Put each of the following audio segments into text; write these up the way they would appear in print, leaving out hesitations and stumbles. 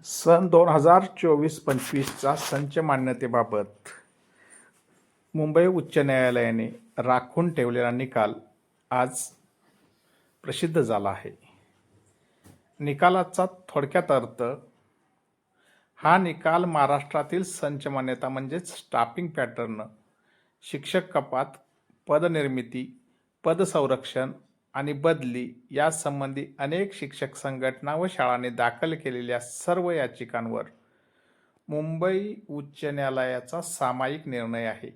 सन 2024-25चा संच मान्यतेबाबत मुंबई उच्च न्यायालयाने राखून ठेवलेला निकाल आज प्रसिद्ध झाला आहे. निकालाचा थोडक्यात अर्थ, हा निकाल महाराष्ट्रातील संच मान्यता म्हणजेच स्टाफिंग पॅटर्न, शिक्षक कपात, पदनिर्मिती, पदसंरक्षण आणि बदली यासंबंधी अनेक शिक्षक संघटना व शाळांनी दाखल केलेल्या सर्व याचिकांवर मुंबई उच्च न्यायालयाचा सामायिक निर्णय आहे.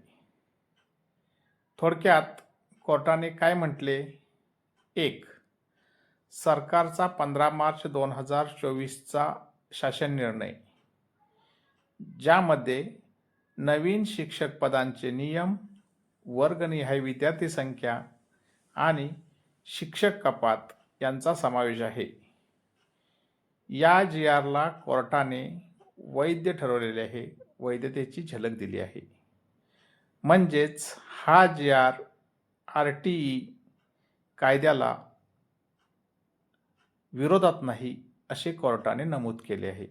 थोडक्यात कोर्टाने काय म्हटले? 1. सरकारचा 15 मार्च 2024चा शासन निर्णय, ज्यामध्ये नवीन शिक्षक पदांचे नियम, वर्गनिहाय विद्यार्थी संख्या आणि शिक्षक कपात यांचा समावेश आहे. या GRला कोर्टाने वैध ठरवलेले आहे, वैधतेची झलक दिली आहे. म्हणजेच हा GR RTE कायद्याला विरोधात नाही असे कोर्टाने नमूद केले आहे.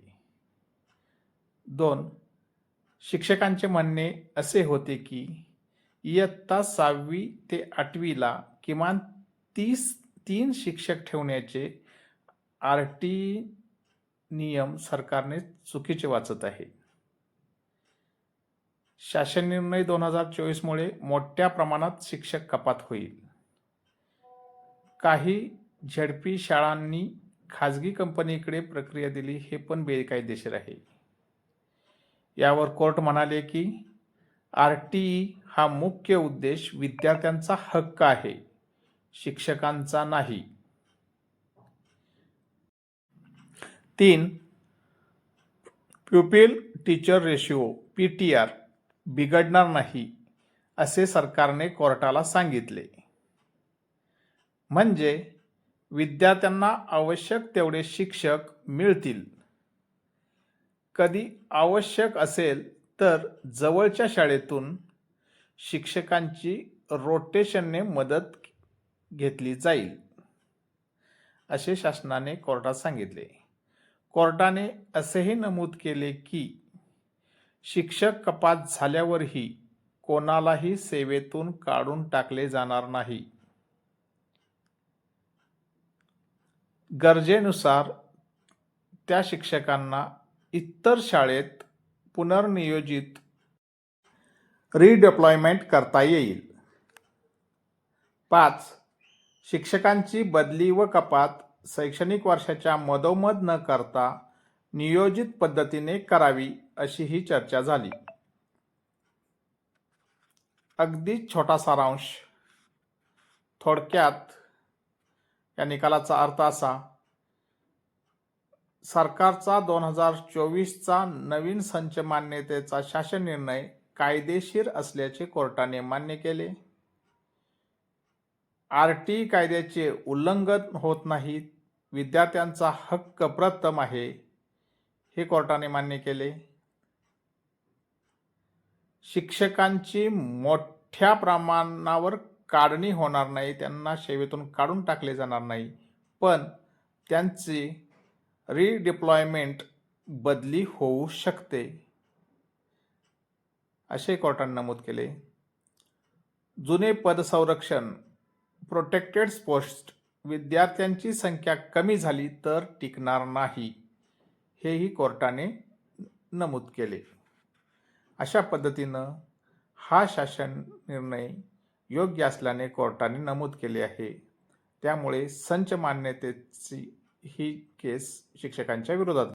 2. शिक्षकांचे म्हणणे असे होते की इयत्ता 6वी ते 8वीला किमान 3 शिक्षक ठेवण्याचे RTE नियम सरकारने चुकीचे वाचत आहे. शासन निर्णय 2024मुळे मोठ्या प्रमाणात शिक्षक कपात होईल. काही झेडपी शाळांनी खाजगी कंपनीकडे प्रक्रिया दिली, हे पण बेकायदेशीर आहे. यावर कोर्ट म्हणाले की RTE हा मुख्य उद्देश विद्यार्थ्यांचा हक्क आहे, शिक्षकांचा नाही. 3. प्युपिल टीचर रेशिओ PTR बिघडणार नाही असे सरकारने कोर्टाला सांगितले. म्हणजे विद्यार्थ्यांना आवश्यक तेवढे शिक्षक मिळतील. कधी आवश्यक असेल तर जवळच्या शाळेतून शिक्षकांची रोटेशनने मदत घेतली जाईल, असे शासनाने कोर्टात सांगितले. कोर्टाने असेही नमूद केले की शिक्षक कपात झाल्यावरही कोणालाही सेवेतून काढून टाकले जाणार नाही. गरजेनुसार त्या शिक्षकांना इतर शाळेत पुनर्नियोजित रिडिप्लॉयमेंट करता येईल. 5. शिक्षकांची बदली व कपात शैक्षणिक वर्षाच्या मधोमध न करता नियोजित पद्धतीने करावी, अशी ही चर्चा झाली. अगदी छोटा सारांश. थोडक्यात या निकालाचा अर्थ असा: सरकारचा 2024चा नवीन संच मान्यतेचा शासन निर्णय कायदेशीर असल्याचे कोर्टाने मान्य केले. RTE कायद्याचे उल्लंघन होत नाही, विद्यार्थ्यांचा हक्क प्रथम आहे, हे कोर्टाने मान्य केले. शिक्षकांची मोठ्या प्रमाणावर काढणी होणार नाही, त्यांना सेवेतून काढून टाकले जाणार नाही, पण त्यांची रिडिप्लॉयमेंट बदली होऊ शकते, असे कोर्टाने नमूद केले. जुने पदसंरक्षण प्रोटेक्टेड पोस्ट विद्यार्थ्यांची संख्या कमी झाली तर टिकणार नाही, हेही कोर्टाने नमूद केले. अशा पद्धतीनं हा शासन निर्णय योग्य असल्याने कोर्टाने नमूद केले आहे. त्यामुळे संच मान्यतेची ही केस शिक्षकांच्या विरोधात